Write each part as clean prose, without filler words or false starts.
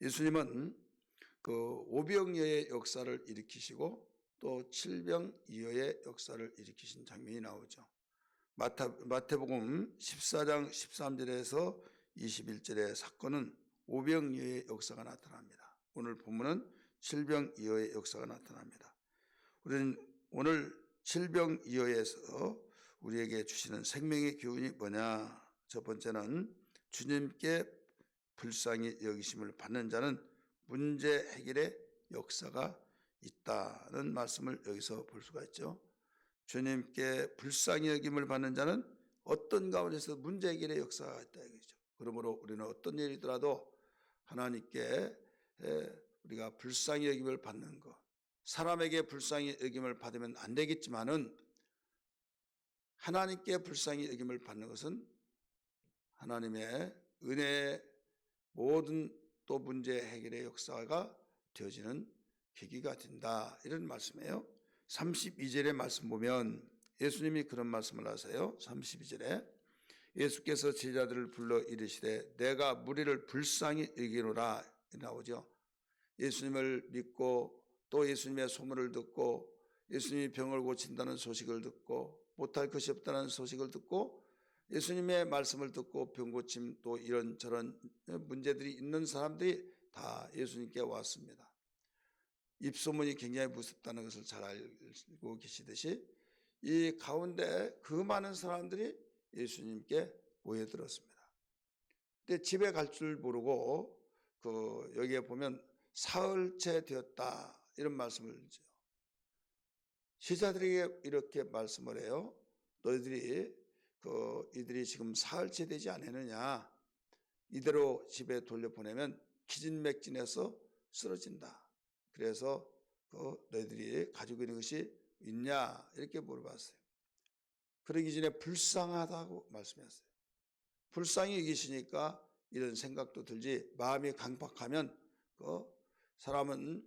예수님은 그 오병이어의 역사를 일으키시고 또 칠병이어의 역사를 일으키신 장면이 나오죠. 마태복음 14장 13절에서 21절의 사건은 오병이어의 역사가 나타납니다. 오늘 본문은 칠병이어의 역사가 나타납니다. 우리는 오늘 칠병이어에서 우리에게 주시는 생명의 교훈이 뭐냐? 첫 번째는 주님께 불쌍히 여기심을 받는 자는 문제 해결의 역사가 있다는 말씀을 여기서 볼 수가 있죠. 주님께 불쌍히 여김을 받는 자는 어떤 가운데서 문제 해결의 역사가 있다 이거죠. 그러므로 우리는 어떤 일이더라도 하나님께 우리가 불쌍히 여김을 받는 것, 사람에게 불쌍히 여김을 받으면 안 되겠지만은 하나님께 불쌍히 여김을 받는 것은 하나님의 은혜의 모든 또 문제 해결의 역사가 되어지는 계기가 된다, 이런 말씀이에요. 32절의 말씀 보면 예수님이 그런 말씀을 하세요. 32절에 예수께서 제자들을 불러 이르시되 내가 무리를 불쌍히 여기노라 나오죠. 예수님을 믿고 또 예수님의 소문을 듣고 예수님이 병을 고친다는 소식을 듣고 못할 것이 없다는 소식을 듣고 예수님의 말씀을 듣고 병 고침 또 이런저런 문제들이 있는 사람들이 다 예수님께 왔습니다. 입소문이 굉장히 무섭다는 것을 잘 알고 계시듯이 이 가운데 그 많은 사람들이 예수님께 모여들었습니다. 근데 집에 갈 줄 모르고 여기에 보면 사흘째 되었다 이런 말씀을 하죠. 제자들에게 이렇게 말씀을 해요. 너희들이 이들이 지금 사흘째 되지 않았느냐? 이대로 집에 돌려보내면 기진맥진해서 쓰러진다. 그래서 너희들이 가지고 있는 것이 있냐? 이렇게 물어봤어요. 그러기 전에 불쌍하다고 말씀했어요. 불쌍히 여기시니까 이런 생각도 들지, 마음이 강박하면 사람은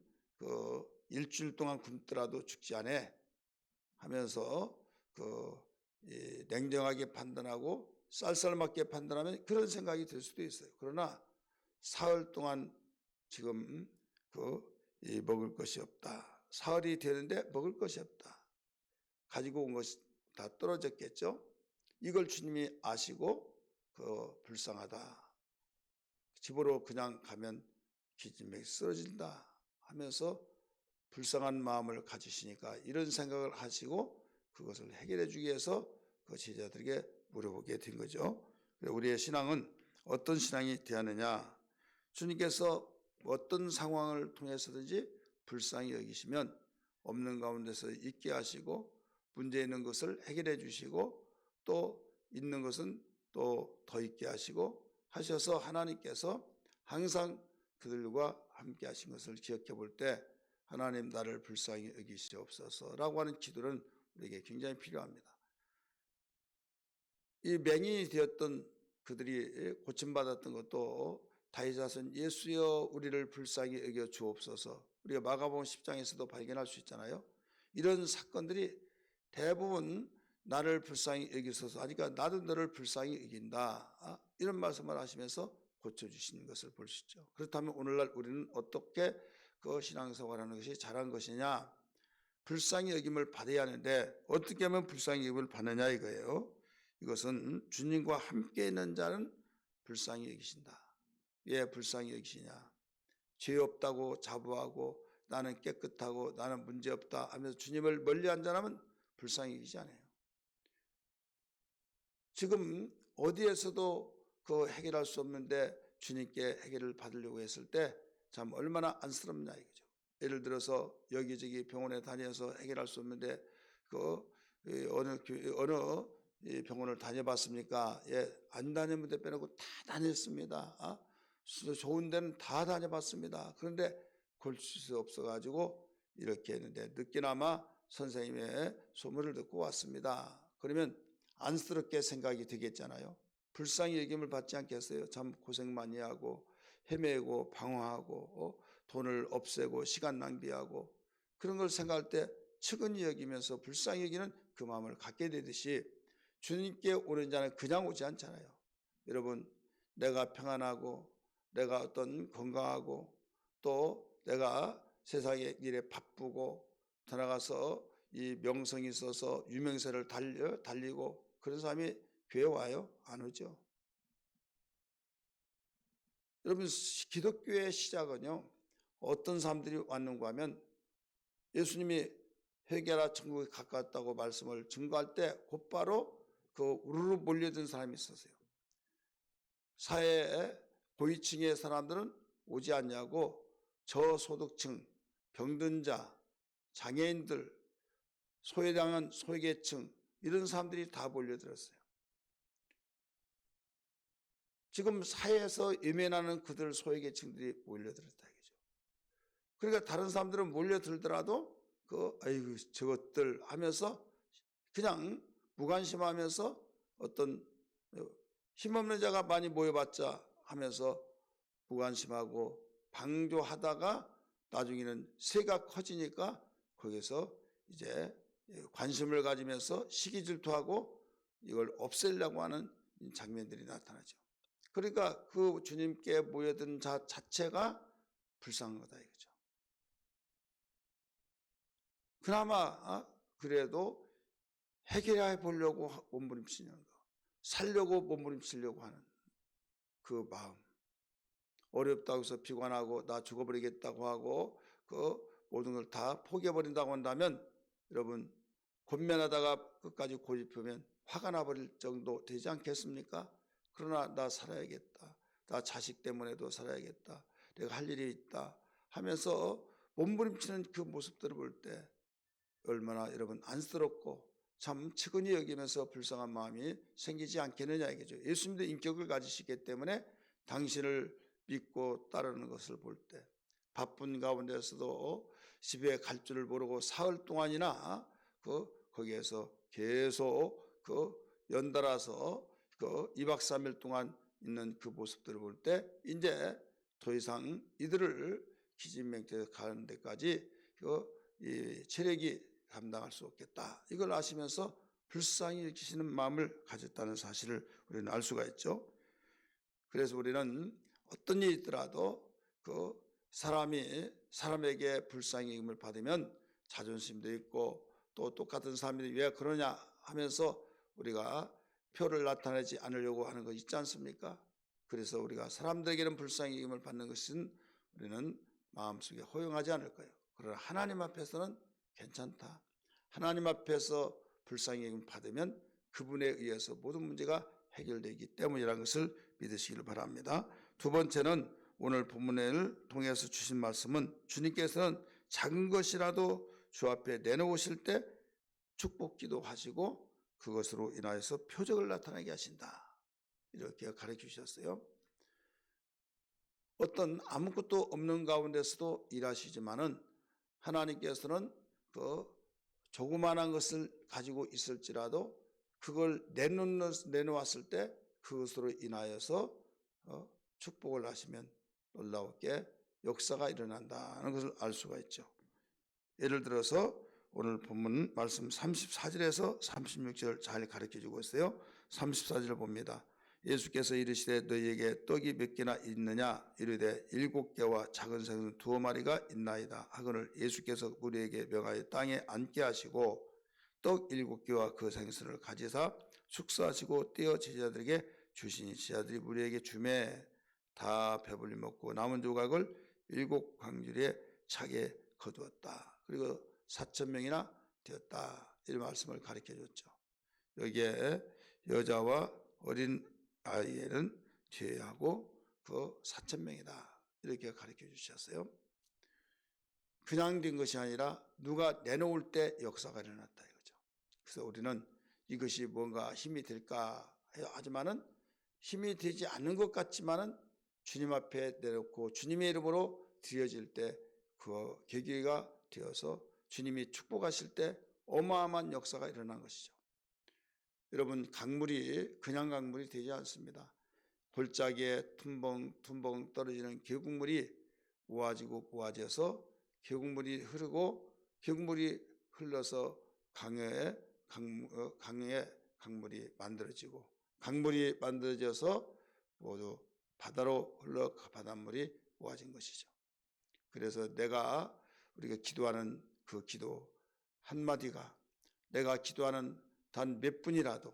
일주일 동안 굶더라도 죽지 않아 하면서 냉정하게 판단하고 쌀쌀맞게 판단하면 그런 생각이 들 수도 있어요. 그러나 사흘 동안 지금 먹을 것이 없다. 사흘이 되는데 먹을 것이 없다. 가지고 온 것이 다 떨어졌겠죠. 이걸 주님이 아시고 불쌍하다. 집으로 그냥 가면 기진맥이 쓰러진다 하면서 불쌍한 마음을 가지시니까 이런 생각을 하시고 그것을 해결해 주기 위해서 그 제자들에게 물어보게 된 거죠. 우리의 신앙은 어떤 신앙이 되었느냐? 주님께서 어떤 상황을 통해서든지 불쌍히 여기시면 없는 가운데서 있게 하시고 문제 있는 것을 해결해 주시고 또 있는 것은 또 더 있게 하시고 하셔서 하나님께서 항상 그들과 함께 하신 것을 기억해 볼 때 하나님 나를 불쌍히 여기시옵소서라고 하는 기도는 우리에게 굉장히 필요합니다. 이 맹인이 되었던 그들이 고침받았던 것도 다윗 자손 예수여 우리를 불쌍히 여겨 주옵소서, 우리가 마가복음 10장에서도 발견할 수 있잖아요. 이런 사건들이 대부분 나를 불쌍히 여기소서 하니까 나도 너를 불쌍히 여긴다, 이런 말씀을 하시면서 고쳐주시는 것을 볼 수 있죠. 그렇다면 오늘날 우리는 어떻게 그 신앙생활을 하는 것이 잘한 것이냐? 불쌍히 여김을 받아야 하는데 어떻게 하면 불쌍히 여김을 받느냐 이거예요. 이것은 주님과 함께 있는 자는 불쌍히 여기신다. 왜 불쌍히 여기시냐? 죄 없다고 자부하고 나는 깨끗하고 나는 문제없다 하면서 주님을 멀리한 사람은 불쌍히 여기지 않아요. 지금 어디에서도 해결할 수 없는데 주님께 해결을 받으려고 했을 때 참 얼마나 안쓰럽냐 이거죠. 예를 들어서 여기저기 병원에 다녀서 해결할 수 없는데 어느 병원을 다녀봤습니까? 예, 안 다니는 데 빼놓고 다 다녔습니다. 좋은 데는 다 다녀봤습니다. 그런데 고칠 수 없어가지고 이렇게 했는데 늦게나마 선생님의 소문을 듣고 왔습니다. 그러면 안쓰럽게 생각이 되겠잖아요. 불쌍히 여김을 받지 않겠어요? 참 고생 많이 하고 헤매고 방황하고 돈을 없애고 시간 낭비하고 그런 걸 생각할 때 측은히 여기면서 불쌍히 여기는 그 마음을 갖게 되듯이 주님께 오는 자는 그냥 오지 않잖아요. 여러분, 내가 평안하고 내가 어떤 건강하고 또 내가 세상의 일에 바쁘고 더 나가서 이 명성이 있어서 유명세를 달리고 그런 사람이 교회 와요? 안 오죠. 여러분, 기독교의 시작은요, 어떤 사람들이 왔는가 하면 예수님이 회개하라 천국에 가까웠다고 말씀을 증거할 때 곧바로 그 우르르 몰려든 사람이 있었어요. 사회의 고위층의 사람들은 오지 않냐고 저소득층, 병든 자, 장애인들, 소외당한 소외계층 이런 사람들이 다 몰려들었어요. 지금 사회에서 외면하는 그들 소외계층들이 몰려들었다 이거죠. 그러니까 다른 사람들은 몰려들더라도 아이고 저것들 하면서 그냥 무관심하면서 어떤 힘없는 자가 많이 모여봤자 하면서 무관심하고 방조하다가 나중에는 새가 커지니까 거기서 이제 관심을 가지면서 시기질투하고 이걸 없애려고 하는 장면들이 나타나죠. 그러니까 그 주님께 모여든 자 자체가 불쌍한 거다 이거죠. 그나마 그래도 해결해 보려고 몸부림치는 거, 살려고 몸부림치려고 하는 그 마음, 어렵다고 해서 비관하고 나 죽어버리겠다고 하고 그 모든 걸 다 포기해버린다고 한다면 여러분 권면하다가 끝까지 고집하면 화가 나버릴 정도 되지 않겠습니까? 그러나 나 살아야겠다, 나 자식 때문에도 살아야겠다, 내가 할 일이 있다 하면서 몸부림치는 그 모습들을 볼 때 얼마나 여러분 안쓰럽고 참 측은히 여기면서 불쌍한 마음이 생기지 않겠느냐 이거죠. 예수님도 인격을 가지시기 때문에 당신을 믿고 따르는 것을 볼 때 바쁜 가운데서도 집에 갈 줄을 모르고 사흘 동안이나 거기에서 계속 연달아서 2박 3일 동안 있는 그 모습들을 볼 때 이제 더 이상 이들을 기진맥퇴해서 가는 데까지 이 체력이 감당할 수 없겠다. 이걸 아시면서 불쌍히 여기시는 마음을 가졌다는 사실을 우리는 알 수가 있죠. 그래서 우리는 어떤 일이 있더라도 사람에게 불쌍히 여김을 받으면 자존심도 있고 또 똑같은 사람이 왜 그러냐 하면서 우리가 표를 나타내지 않으려고 하는 거 있지 않습니까? 그래서 우리가 사람들에게는 불쌍히 여김을 받는 것은 우리는 마음속에 허용하지 않을 거예요. 그러나 하나님 앞에서는 괜찮다. 하나님 앞에서 불쌍히 여김을 받으면 그분에 의해서 모든 문제가 해결되기 때문이라는 것을 믿으시기를 바랍니다. 두 번째는 오늘 본문을 통해서 주신 말씀은 주님께서는 작은 것이라도 주 앞에 내놓으실 때 축복기도 하시고 그것으로 인하여서 표적을 나타나게 하신다. 이렇게 가르쳐 주셨어요. 어떤 아무것도 없는 가운데서도 일하시지만은 하나님께서는 조그마한 것을 가지고 있을지라도 그걸 내놓았을 때 그것으로 인하여서 축복을 하시면 놀라웠게 역사가 일어난다는 것을 알 수가 있죠. 예를 들어서 오늘 본문 말씀 34절에서 36절 잘 가르쳐주고 있어요. 34절 봅니다. 예수께서 이르시되 너희에게 떡이 몇 개나 있느냐 이르되 7개와 작은 생선 2마리가 있나이다 하거늘 예수께서 우리에게 명하여 땅에 앉게 하시고 떡 7개와 그 생선을 가지사 축사하시고 떼어 제자들에게 주시니 제자들이 우리에게 주매 다 배불리 먹고 남은 조각을 7광주리에 차게 거두었다. 그리고 4,000명이나 되었다. 이런 말씀을 가르쳐 줬죠. 여기에 여자와 어린 아이는 제외하고 4,000명이다. 이렇게 가르쳐 주셨어요. 그냥 된 것이 아니라 누가 내놓을 때 역사가 일어났다 이거죠. 그래서 우리는 이것이 뭔가 힘이 될까 하지만은 힘이 되지 않는 것 같지만은 주님 앞에 내놓고 주님의 이름으로 드려질 때 그 계기가 되어서 주님이 축복하실 때 어마어마한 역사가 일어난 것이죠. 여러분 강물이 그냥 강물이 되지 않습니다. 골짜기에 tum벙tum벙 떨어지는 계곡물이 모아지고 모아져서 계곡물이 흐르고 계곡물이 흘러서 강에 강물이 만들어지고 강물이 만들어져서 모두 바다로 흘러 바닷물이 모아진 것이죠. 그래서 우리가 기도하는 그 기도 한마디가, 내가 기도하는 단 몇 분이라도,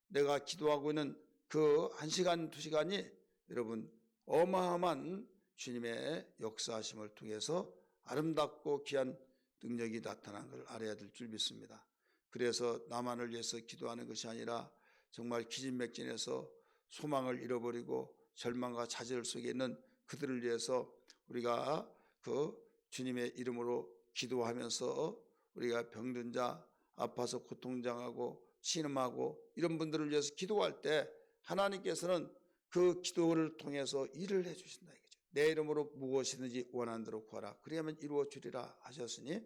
내가 기도하고 있는 그 1시간, 2시간이 여러분 어마어마한 주님의 역사하심을 통해서 아름답고 귀한 능력이 나타난 걸 알아야 될 줄 믿습니다. 그래서 나만을 위해서 기도하는 것이 아니라 정말 기진맥진해서 소망을 잃어버리고 절망과 좌절 속에 있는 그들을 위해서 우리가 그 주님의 이름으로 기도하면서 우리가 병든 자, 아파서 고통당하고 신음하고 이런 분들을 위해서 기도할 때 하나님께서는 그 기도를 통해서 일을 해주신다 이거죠. 내 이름으로 무엇이든지 원하는 대로 구하라 그리하면 이루어 주리라 하셨으니,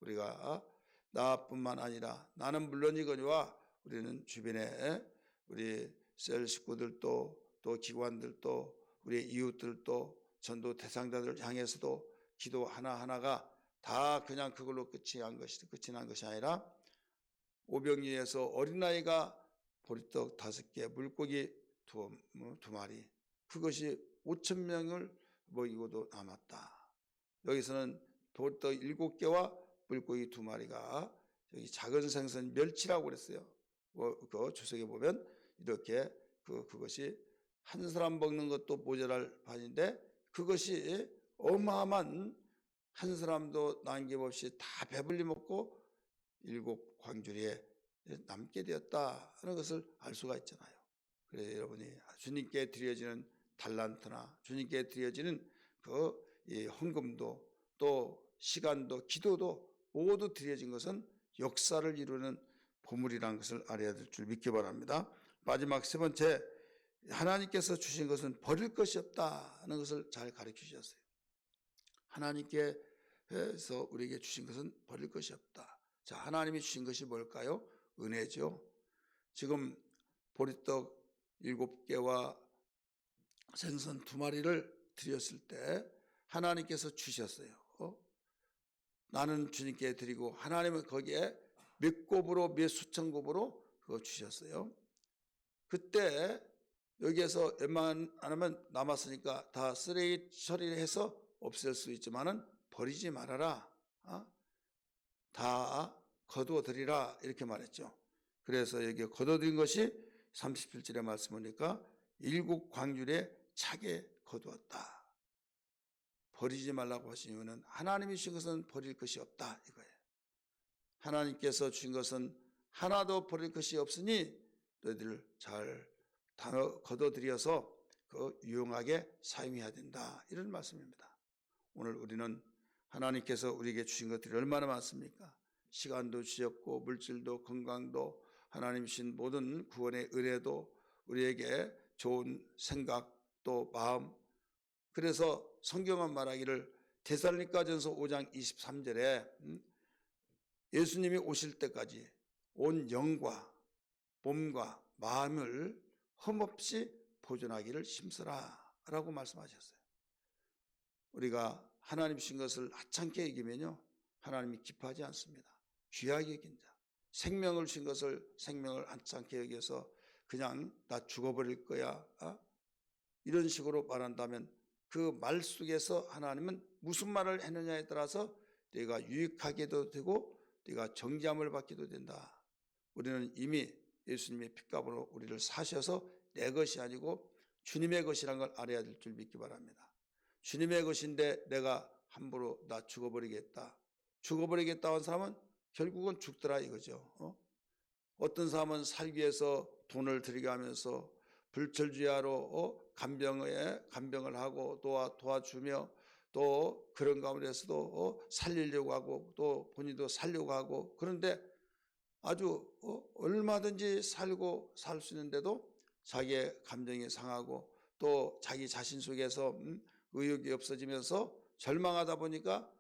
우리가 나뿐만 아니라 나는 물론이거니와 우리는 주변에 우리 셀 식구들도 또 기관들도 우리 이웃들도 전도 대상자들 향해서도 기도 하나하나가 다 그냥 그걸로 끝이 난 것이 아니라 오병이에서 어린아이가 보리떡 5개 물고기 2마리 그것이 5,000명을 먹이고도 남았다. 여기서는 보리떡 7개와 물고기 2마리가 여기 작은 생선 멸치라고 그랬어요. 그 주석에 보면 이렇게 그것이 한 사람 먹는 것도 모자랄 판인데 그것이 어마어마한 한 사람도 남김없이 다 배불리 먹고 7 광주리에 남게 되었다는 것을 알 수가 있잖아요. 그래서 여러분이 주님께 드려지는 달란트나 주님께 드려지는 이 헌금도 또 시간도 기도도 모두 드려진 것은 역사를 이루는 보물이라는 것을 알아야 될 줄 믿기 바랍니다. 마지막 3번째, 하나님께서 주신 것은 버릴 것이 없다는 것을 잘 가르쳐 주셨어요. 하나님께서 우리에게 주신 것은 버릴 것이 없다. 자, 하나님이 주신 것이 뭘까요? 은혜죠. 지금 보리떡 7개와 생선 2마리를 드렸을 때 하나님께서 주셨어요. 나는 주님께 드리고 하나님은 거기에 몇 곱으로 몇 수천 곱으로 그거 주셨어요. 그때 여기에서 웬만하면 남았으니까 다 쓰레기 처리를 해서 없앨 수 있지만은 버리지 말아라. 다 거두어드리라 이렇게 말했죠. 그래서 여기 거두어드린 것이 37절의 말씀이니까 7 광주리에 차게 거두었다. 버리지 말라고 하신 이유는 하나님이 주신 것은 버릴 것이 없다 이거예요. 하나님께서 주신 것은 하나도 버릴 것이 없으니 너희들 잘 거둬들여서 유용하게 사용해야 된다 이런 말씀입니다. 오늘 우리는 하나님께서 우리에게 주신 것들이 얼마나 많습니까? 시간도 주셨고 물질도 건강도 하나님 주신 모든 구원의 은혜도 우리에게 좋은 생각 또 마음. 그래서 성경은 말하기를 데살로니가전서 5장 23절에 예수님이 오실 때까지 온 영과 몸과 마음을 흠없이 보존하기를 힘쓰라 라고 말씀하셨어요. 우리가 하나님 주신 것을 하찮게 여기면요 하나님이 기뻐하지 않습니다. 귀하게 여긴 자, 생명을 주신 것을 생명을 하찮게 여겨서 그냥 나 죽어버릴 거야 이런 식으로 말한다면 그 말 속에서 하나님은 무슨 말을 했느냐에 따라서 네가 유익하게도 되고 네가 정죄함을 받기도 된다. 우리는 이미 예수님의 핏값으로 우리를 사셔서 내 것이 아니고 주님의 것이라는 걸 알아야 될 줄 믿기 바랍니다. 주님의 것인데 내가 함부로 나 죽어버리겠다 한 사람은 결국은 죽더라 이거죠. 어떤 사람은 살기 위해서 돈을 들이게 하면서 불철주야로 간병을 하고 도와주며 또 그런 가운데서도 살리려고 하고 또 본인도 살려고 하고, 그런데 아주 얼마든지 살고 살 수 있는데도 자기의 감정이 상하고 또 자기 자신 속에서 의욕이 없어지면서 절망하다 보니까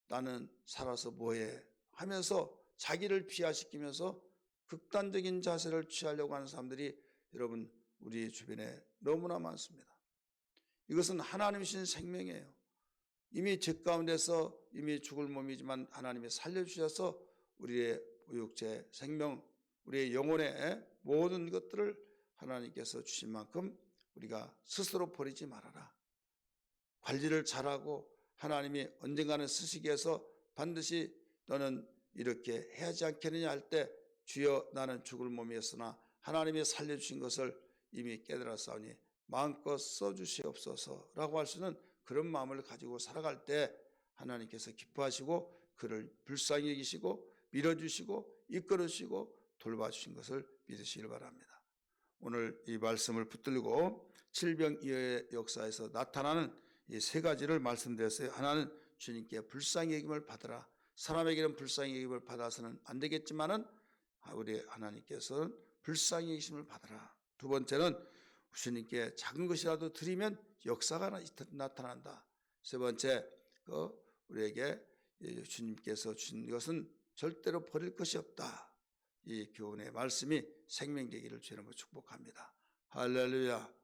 나는 살아서 뭐해 하면서 자기를 비하시키면서 극단적인 자세를 취하려고 하는 사람들이 여러분 우리 주변에 너무나 많습니다. 이것은 하나님 주신 생명이에요. 이미 죄 가운데서 이미 죽을 몸이지만 하나님이 살려주셔서 우리의 육체 생명, 우리의 영혼의 모든 것들을 하나님께서 주신 만큼 우리가 스스로 버리지 말아라. 관리를 잘하고 하나님이 언젠가는 쓰시기에서 반드시 너는 이렇게 해야지 않겠느냐 할 때 주여 나는 죽을 몸이었으나 하나님이 살려주신 것을 이미 깨달았사오니 마음껏 써주시옵소서라고 할 수는 그런 마음을 가지고 살아갈 때 하나님께서 기뻐하시고 그를 불쌍히 여기시고 밀어주시고 이끌어주시고 돌봐주신 것을 믿으시길 바랍니다. 오늘 이 말씀을 붙들고 질병이의 역사에서 나타나는 이 세 가지를 말씀드렸어요. 하나는 주님께 불쌍히 여김을 받으라. 사람에게는 불쌍히 여김을 받아서는 안 되겠지만은 우리 하나님께서는 불쌍히 여기심을 받으라. 두 번째는 주님께 작은 것이라도 드리면 역사가 나타난다. 세 번째, 우리에게 주님께서 주신 것은 절대로 버릴 것이 없다. 이 교훈의 말씀이 생명되기를 주님으로 축복합니다. 할렐루야.